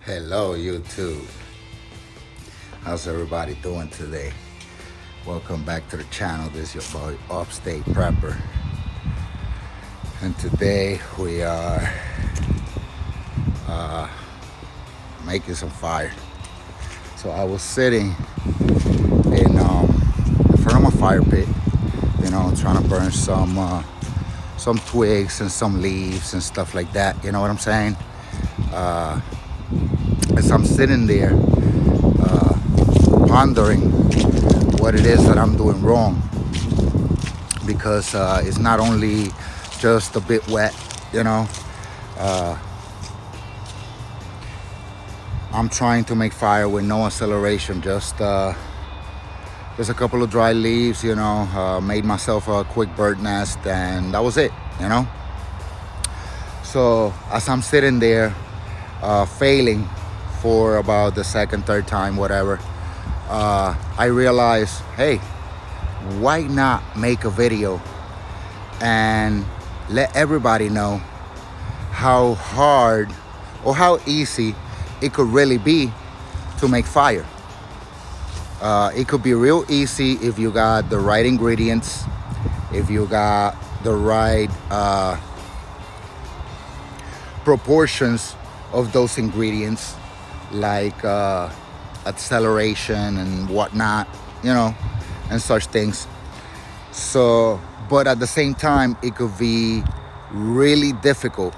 Hello, YouTube. How's everybody doing today? Welcome back to the channel. This is your boy, Upstate Prepper. And today we are making some fire. So I was sitting in front of my fire pit, trying to burn some twigs and some leaves and stuff like that. You know what I'm saying? As I'm sitting there pondering what it is that I'm doing wrong, because it's not only just a bit wet, I'm trying to make fire with no acceleration, just a couple of dry leaves, made myself a quick bird nest, and that was it. So as I'm sitting there failing for about the second, third time, whatever, I realized, hey, why not make a video and let everybody know how hard or how easy it could really be to make fire. It could be real easy if you got the right ingredients, if you got the right proportions of those ingredients, like acceleration and whatnot, and such things. So, but at the same time, it could be really difficult,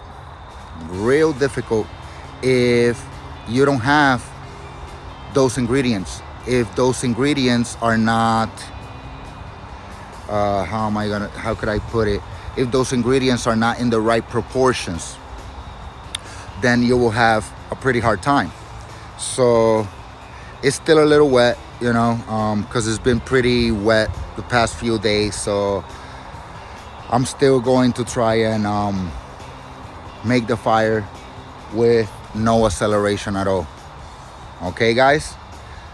real difficult, if you don't have those ingredients. If those ingredients are not, how could I put it? If those ingredients are not in the right proportions, then you will have a pretty hard time. So it's still a little wet, because it's been pretty wet the past few days. So I'm still going to try and make the fire with no acceleration at all. Okay, guys?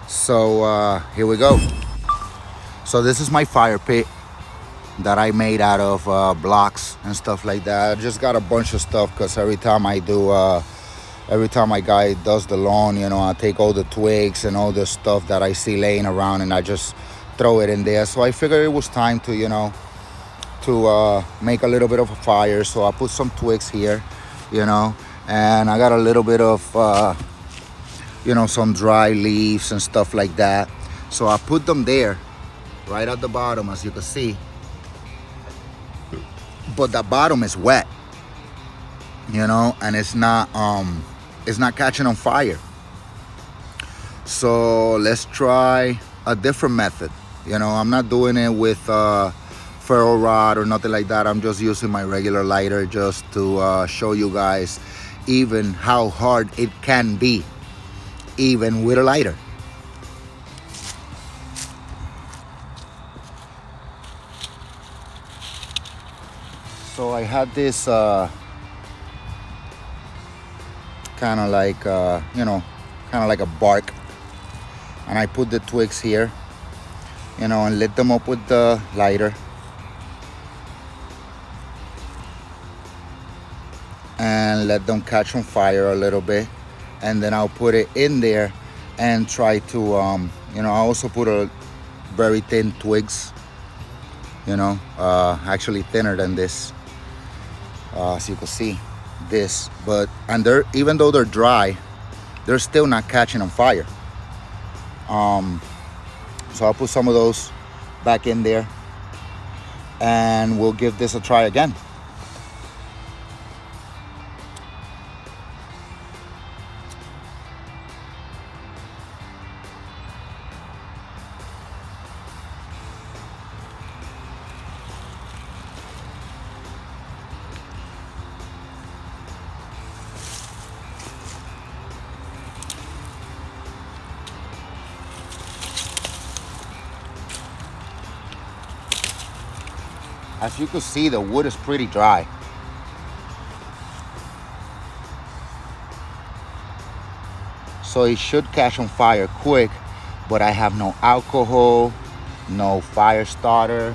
So here we go. So this is my fire pit that I made out of blocks and stuff like that. I just got a bunch of stuff, because every time my guy does the lawn, I take all the twigs and all the stuff that I see laying around, and I just throw it in there. So I figured it was time to, make a little bit of a fire. So I put some twigs here, and I got a little bit of, some dry leaves and stuff like that. So I put them there, right at the bottom, as you can see. But the bottom is wet, and it's not catching on fire. So let's try a different method. I'm not doing it with ferro rod or nothing like that. I'm just using my regular lighter, just to show you guys even how hard it can be, even with a lighter. So I had this kind of like a bark, and I put the twigs here, and lit them up with the lighter, and let them catch on fire a little bit, and then I'll put it in there and try to I also put a very thin twigs, actually thinner than this, as you can see this, and they're, even though they're dry, they're still not catching on fire. So I'll put some of those back in there, and we'll give this a try again. As you can see, the wood is pretty dry. So it should catch on fire quick, but I have no alcohol, no fire starter,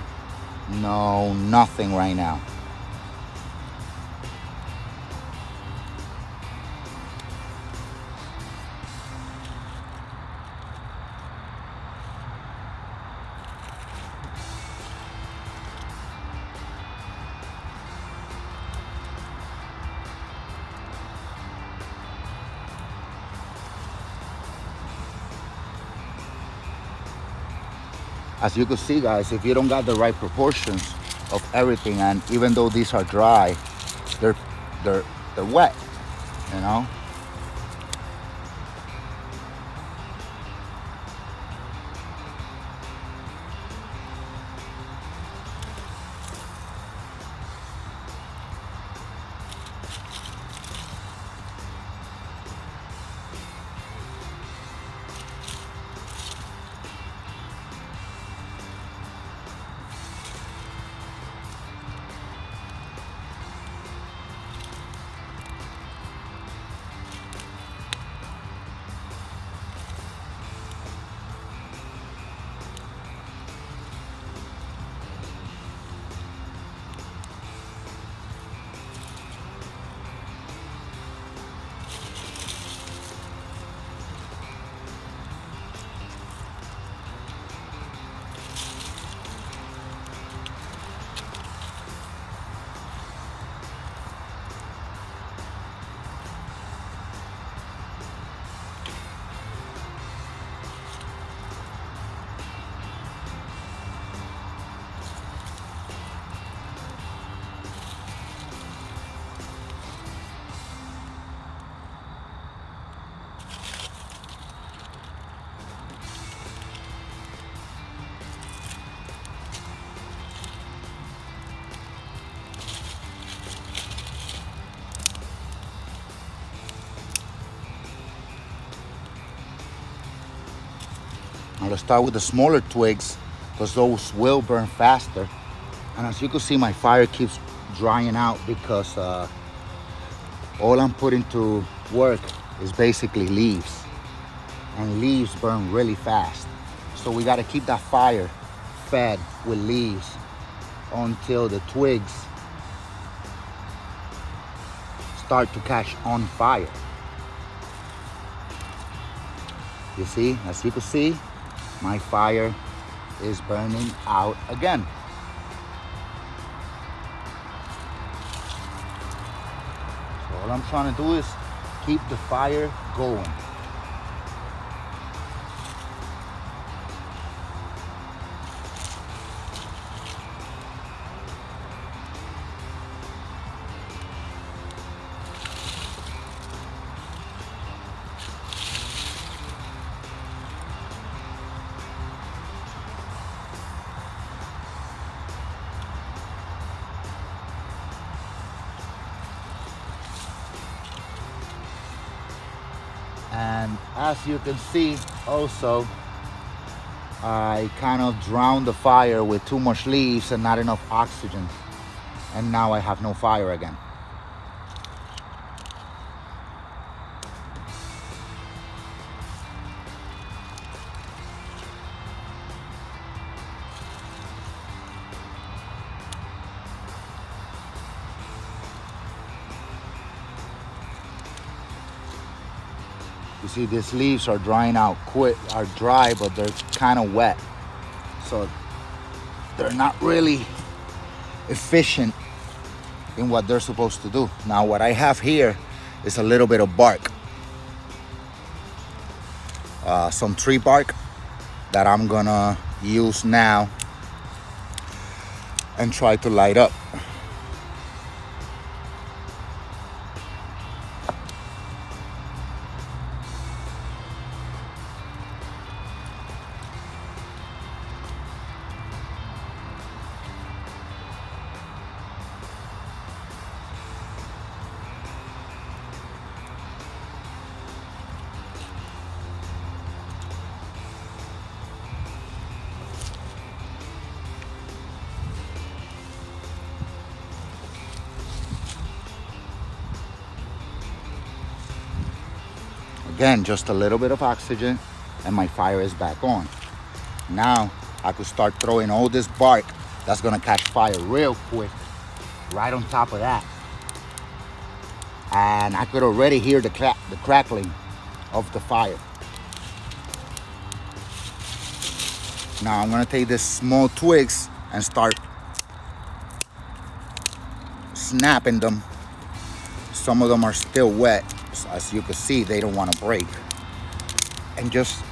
no nothing right now. As you can see, guys, if you don't got the right proportions of everything, and even though these are dry, they're they're they're wet, you know. I'm gonna start with the smaller twigs because those will burn faster. And as you can see, my fire keeps drying out because all I'm putting to work is basically leaves. And leaves burn really fast. So we gotta keep that fire fed with leaves until the twigs start to catch on fire. You see, as you can see, my fire is burning out again. So all I'm trying to do is keep the fire going. And as you can see also, I kind of drowned the fire with too much leaves and not enough oxygen. And now I have no fire again. You see, these leaves are drying out quick, are dry, but they're kind of wet. So they're not really efficient in what they're supposed to do. Now what I have here is a little bit of bark. Some tree bark that I'm gonna use now and try to light up. Again, just a little bit of oxygen and my fire is back on. Now I could start throwing all this bark that's gonna catch fire real quick right on top of that. And I could already hear the crackling of the fire. Now I'm gonna take these small twigs and start snapping them. Some of them are still wet. As you can see, they don't want to break. And just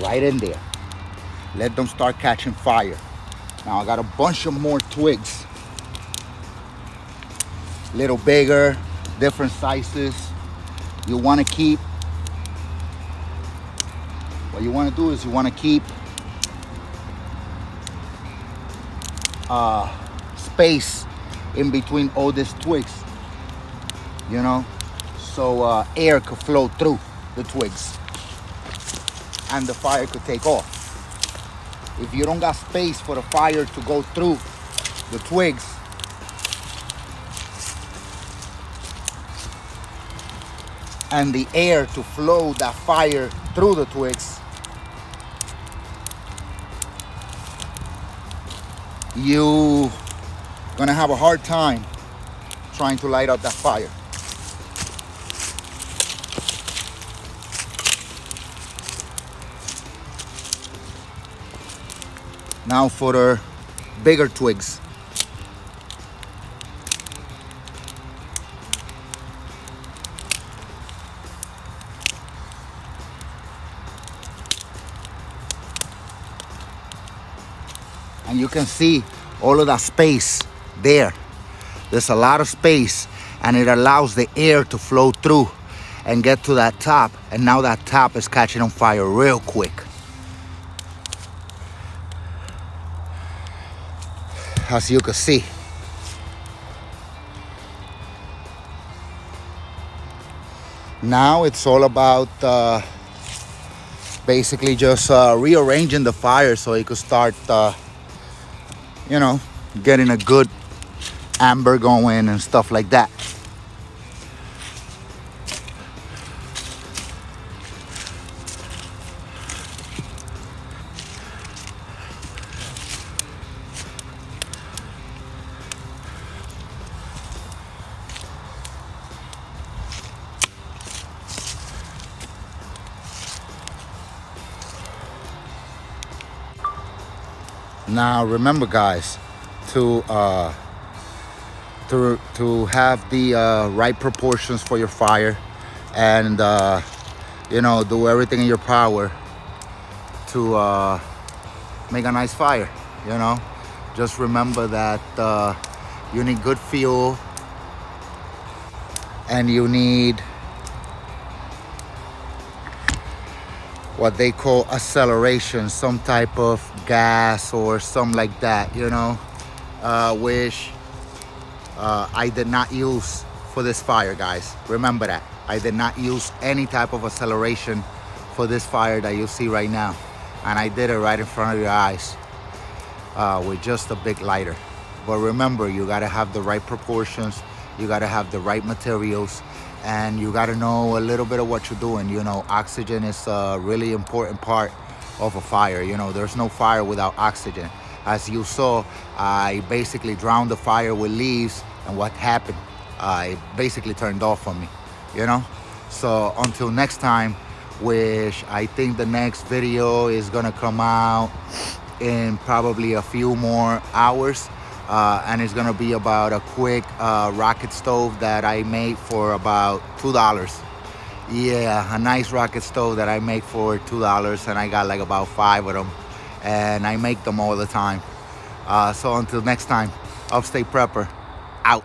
right in there. Let them start catching fire. Now I got a bunch of more twigs. Little bigger, different sizes. You want to keep, what you want to do is you want to keep space in between all these twigs, you know, so air could flow through the twigs and the fire could take off. If you don't got space for the fire to go through the twigs, and the air to flow that fire through the twigs, you gonna have a hard time trying to light up that fire. Now for the bigger twigs. And you can see all of that space there. There's a lot of space, and it allows the air to flow through and get to that top. And now that top is catching on fire real quick. As you can see. Now it's all about basically just rearranging the fire so you could start, you know, getting a good amber going and stuff like that. Now remember, guys, to have the right proportions for your fire, and you know, do everything in your power to make a nice fire. You know, just remember that you need good fuel, and you need what they call acceleration, some type of gas or something like that, you know, which I did not use for this fire, guys. Remember that. I did not use any type of acceleration for this fire that you see right now. And I did it right in front of your eyes with just a big lighter. But remember, you gotta have the right proportions, you gotta have the right materials, and you got to know a little bit of what you're doing. You know, oxygen is a really important part of a fire. You know, there's no fire without oxygen. As you saw, I basically drowned the fire with leaves, and what happened? It basically turned off on me, you know? So until next time, which I think the next video is gonna come out in probably a few more hours. And it's gonna be about a quick rocket stove that I made for about $2. Yeah, a nice rocket stove that I make for $2, and I got like about 5 of them, and I make them all the time. So until next time, Upstate Prepper, out.